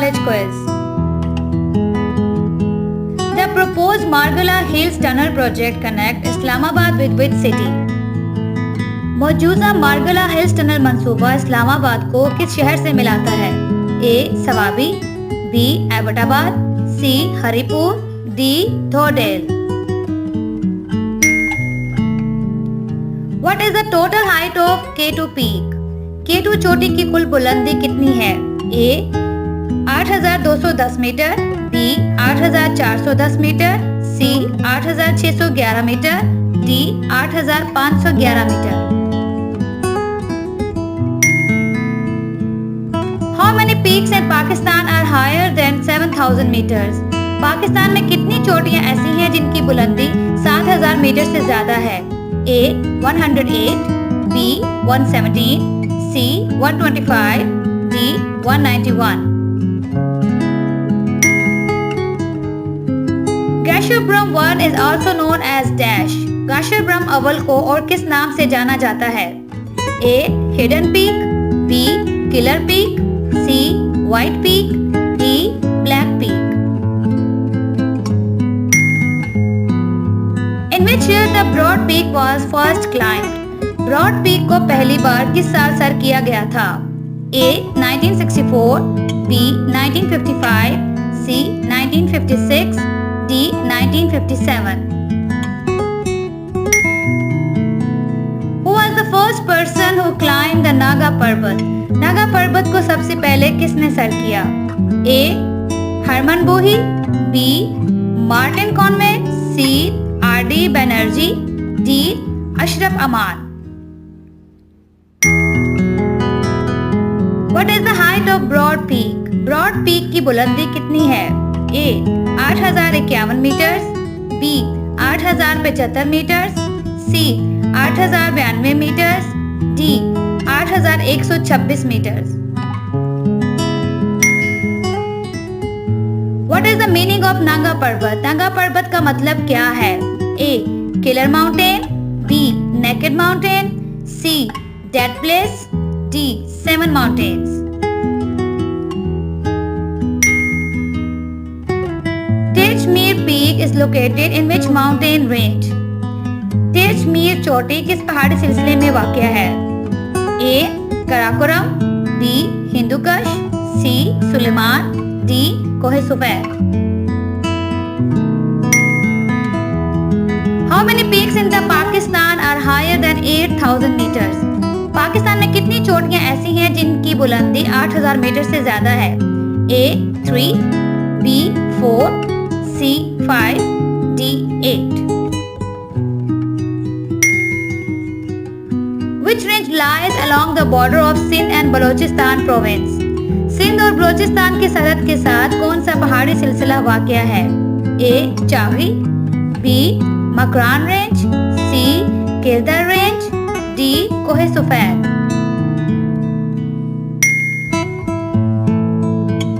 knowledge quiz. The proposed Margala Hills Tunnel project connect Islamabad with which city? मौजूदा मार्गला hills tunnel मंसूबा इस्लामाबाद को किस शहर से मिलाता है? A. Swabi, B. Abbottabad, C. Haripur, D. Dhodial. What is the total height of K2 peak? K2 चोटी की कुल बुलंदी कितनी है? A. 8,210 metre, B. 8,410 metre, C. 8,611 metre, D. 8,511 metre. How many peaks in Pakistan are higher than 7,000 meters? Pakistan में कितनी चोटियां ऐसी हैं जिनकी बुलंदी 7,000 मीटर से ज्यादा है? A. 108, B. 117, C. 125, D. 191. Gasherbrum 1 is also known as dash. Gasherbrum अव्वल को और किस नाम से जाना जाता है? A. Hidden peak, B. Killer peak, C. White peak, D. Black peak. In which year the Broad Peak was first climbed? Broad Peak को पहली बार किस साल सर किया गया था? A. 1964, B. 1955, C. 1956, D. 1957. Who was the first person who climbed the Naga Parbat? Naga पर्वत को सबसे पहले किसने सर किया? A. Hermann Buhl, B. Martin Conway, C. R.D. Banerjee, D. Ashraf Aman. What is the height of Broad Peak? Broad Peak की बुलंदी कितनी है? A. 8,051 metre, B. 8,075 metre, C. 8,092 metre, D. 8,126 metre. What is the meaning of Naga Parbat? Naga पर्वत का मतलब क्या है? A. Killer Mountain, B. Naked Mountain, C. Dead Place, D. Seven Mountains. Tejmeer Peak is located in which mountain range? तेजमीर चोटी किस पहाड़ी सिलसिले में वाक़या है? A. Karakoram, B. हिंदुकश, C. Suleman, D. Kohe सुफैर. How many peaks in the Pakistan are higher than 8,000 meters? Pakistan में कितनी चोटियां ऐसी हैं जिनकी बुलंदी 8,000 मीटर से ज्यादा है? A. 3, B. 4, C. 5, D. 8. Which range lies along the border of Sindh and Balochistan province? Sindh और बलोचिस्तान की सरहद के साथ कौन सा पहाड़ी सिलसिला वाक़या है? A. Chagai, B. Makran range, C. Kirthar range, D. Kohe सुफैर.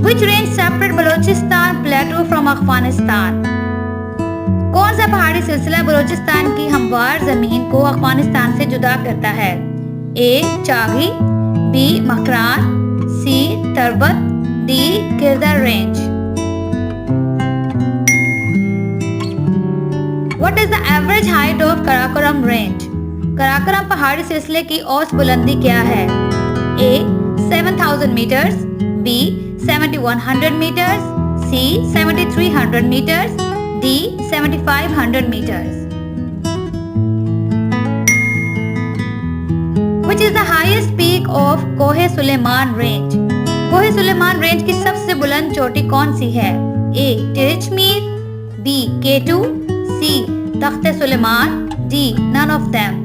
Which range separate Balochistan plateau from Afghanistan? कौन सा पहाड़ी सिलसिला बलूचिस्तान की हमवार जमीन को अफगानिस्तान से जुदा करता है? A. Chagai, B. Makran, C. Turbat, D. Kirthar range. What is the average height of Karakoram range? Karakoram पहाड़ी सिलसिले की औसत बुलंदी क्या है? A. 7,000 metres, B. 7,100 metres, C. 7,300 metres, D. 7,500 meters. Which is the highest peak of कोहे सुलेमान रेंज? कोहे सुलेमान रेंज की सबसे बुलंद चोटी कौन सी है? A. टिरिचमीर, B. K2, C. तख्ते Suleman, D. None of them.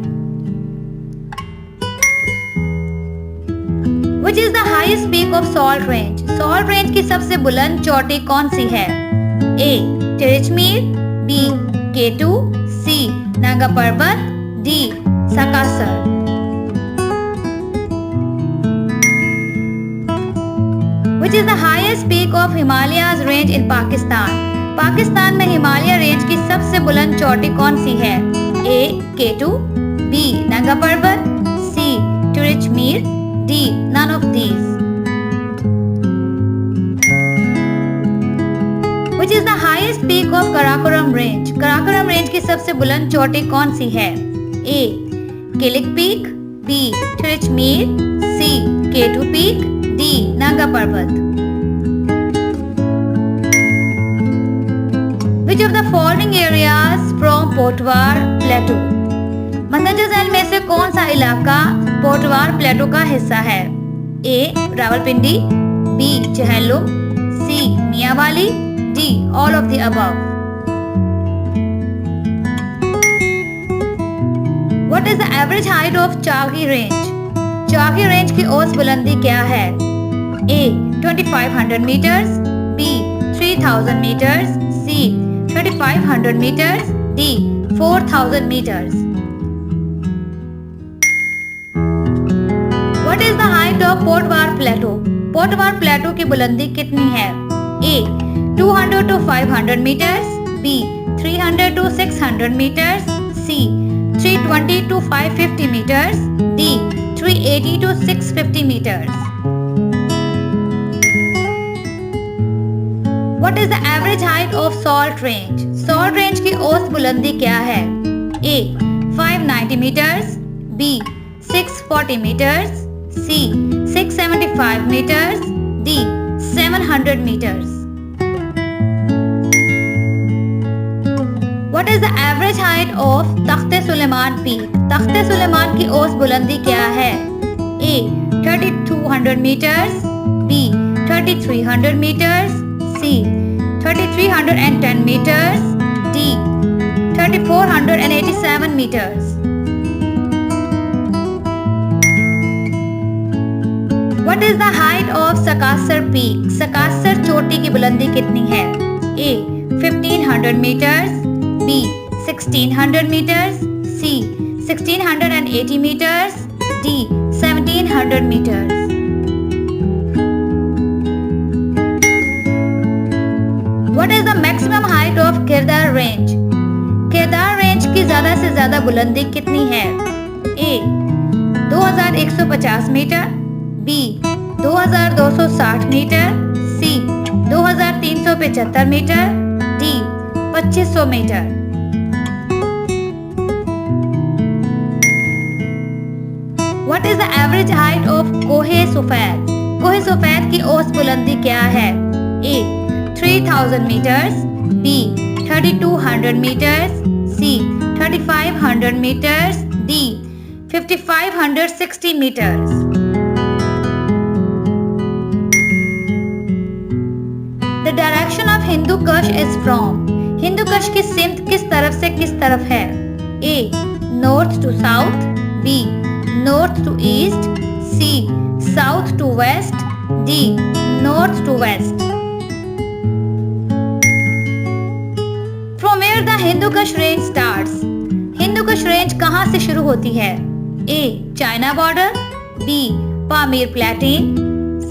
Which is the highest peak of Salt Range? Salt Range की सबसे बुलंद चोटी कौन सी है? A. टिरिचमीर, B. K2, C. Naga पर्वत, D. सकासर. Which is the highest peak of Himalayas range in Pakistan? Pakistan में हिमालय रेंज की सबसे बुलंद चोटी कौन सी है? A. K2, B. नागा पर्वत, C. टिरिचमीर, D. None of these. Which is the highest peak of Karakoram range? Karakoram range की सबसे बुलंद चोटी कौन सी है? A. Kilik Peak, B. Churchmere, C. K2 Peak, D. Nanga Parbat. Which of the following areas from Potwar Plateau? Mandsaur झील में से कौन सा इलाका पोटवार प्लेटो का हिस्सा है? A. Rawalpindi, B. चहलुम, C. Mianwali, D. All of the above. What is the average height of Chagi range? Chagi range की औसत बुलंदी क्या है? A. 2500 meters, B. 3000 meters, C. 3500 meters, D. 4000 meters. What is the height of Potwar Plateau? Potwar प्लेटो की बुलंदी कितनी है? A. 200 to 500 meters, B. 300 to 600 meters, C. 320 to 550 meters, D. 380 to 650 meters. What is the average height of Salt Range? Salt Range की औसत बुलंदी क्या है? A. 590 meters, B. 640 meters, C. 675 meters, D. 700 meters. What is the average height of तख्ते Suleman Peak? तख्ते सुलेमान की औसत बुलंदी क्या है? A. 3200 meters, B. 3300 meters, C. 3310 meters, D. 3487 meters. What is the height of Sakasar Peak? Sakasar चोटी की बुलंदी कितनी है? A. 1500 meters, B. 1600 meters, C. 1680 meters, D. 1700 meters. What is the maximum height of Kirdar Range? Kirdar range की ज्यादा से ज्यादा बुलंदी कितनी है? A. 2150 metre, B. 2260 metre, C. 2375 metre, D. 2500 metre. What is the average height of कोहे सफेद? कोहे सफेद की औसत बुलंदी क्या है? A. 3000 meters, B. 3200 meters, C. 3500 meters, D. 5560 meters. The direction of Hindu Kush is from. Hindu Kush की सिमत किस तरफ से किस तरफ है? A. North to south, B. North to east, C. South to west, D. North to west. From where the Hindu Kush range starts? Hindu Kush range कहाँ से शुरू होती है? A. China border, B. Pamir plateau,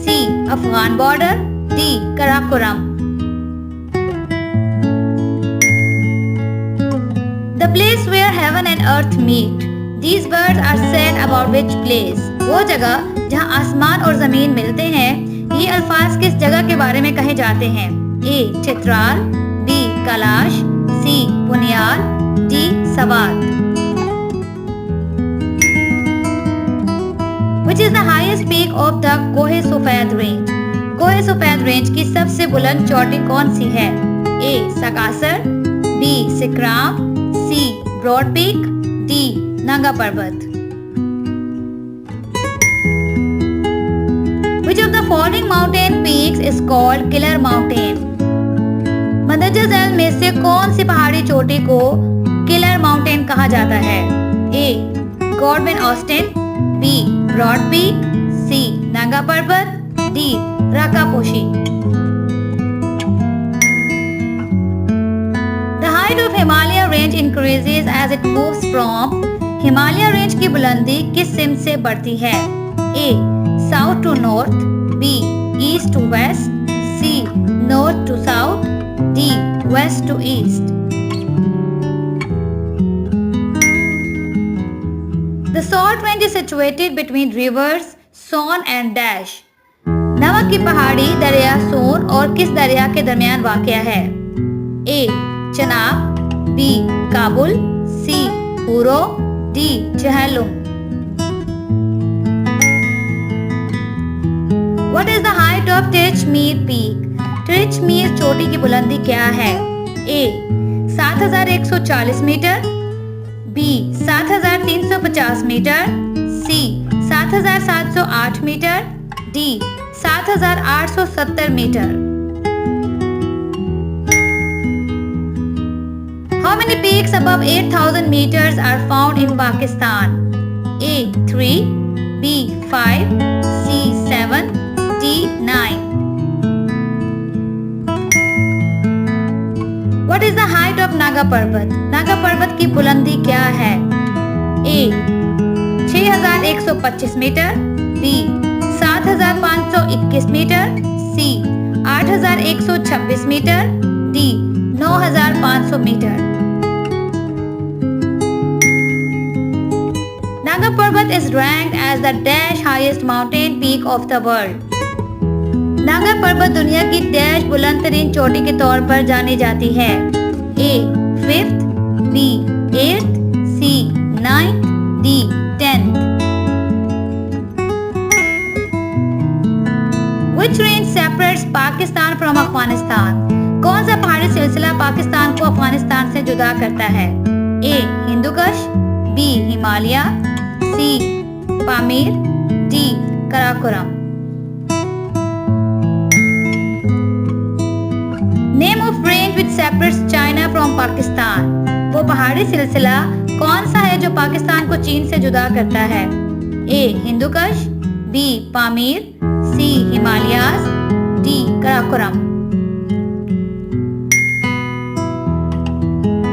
C. Afghan border, D. Karakoram. The place where heaven and earth meet. These words are said about which place? वो जगह जहाँ आसमान और जमीन मिलते हैं, ये अल्फाज किस जगह के बारे में कहे जाते हैं? A. Chitral, B. Kailash, C. Puniyal, D. Swat. Which is the highest peak of the कोहे सफेद range? कोहे सफेद रेंज की सबसे बुलंद चोटी कौन सी है? A. Sakesar, B. Sikaram, C. Broad Peak, D. Nanga पर्वत. Which of the following mountain peaks is called Killer Mountain? Mandsaur झील में से कौन सी पहाड़ी चोटी को किलर माउंटेन कहा जाता है? A. Godwin Austen, B. Broad Peak, C. Nanga Parbat, D. Rakaposhi. The height of Himalaya range increases as it moves from. Himalaya range की बुलंदी किस सिमत से बढ़ती है? A. South to north, B. East to west, C. North to south, D. West to east. The Salt Range is situated between rivers Son and Dash. नमक की पहाड़ी दरिया सोन और किस दरिया के दरमियान वाक़या है? A Chenab, B Kabul, C Haro, D Jhelum. What is the height of Teichmere Peak? Tirichmir चोटी की बुलंदी क्या है? A 7140 metre, B 7350 metre, C 7708 metre, D 7870 metre. How many peaks above 8000 meters are found in Pakistan? A 3, B 5, C 7, D 9। What is the height of Naga Parbat? Naga Parbat की बुलंदी क्या है? A 6125 metre, B 7521 metre, C 8126 metre, D 9500 metre. Naga Parbat is ranked as the dash highest mountain peak of the world. Naga पर्वत दुनिया की dash बुलंद तरीन चोटी के तौर पर जानी जाती है। ए 5th, B 8th, C 9th, D 10th। Which range separates Pakistan from Afghanistan? कौन सा पहाड़ी सिलसिला पाकिस्तान को अफगानिस्तान से जुदा करता है? A Hindu Kush, B Himalaya, C Pamir, D Karakoram. Name of range which separates China from Pakistan. वो पहाड़ी सिलसिला कौन सा है जो पाकिस्तान को चीन से जुदा करता है? A Hindukush, B Pamir, C Himalayas, D Karakoram.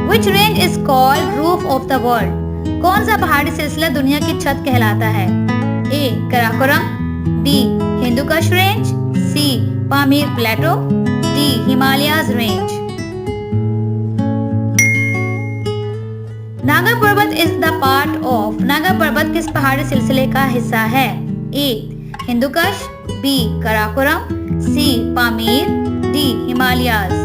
Which range is called roof of the world? कौन सा पहाड़ी सिलसिला दुनिया की छत कहलाता है? ए काराकोरम, बी हिंदुकुश रेंज, सी पामीर प्लेटो, डी हिमालयाज रेंज। नागा पर्वत is the part of. Naga पर्वत किस पहाड़ी सिलसिले का हिस्सा है? A Hindukush, B Karakoram, C Pamir, D Himalayas.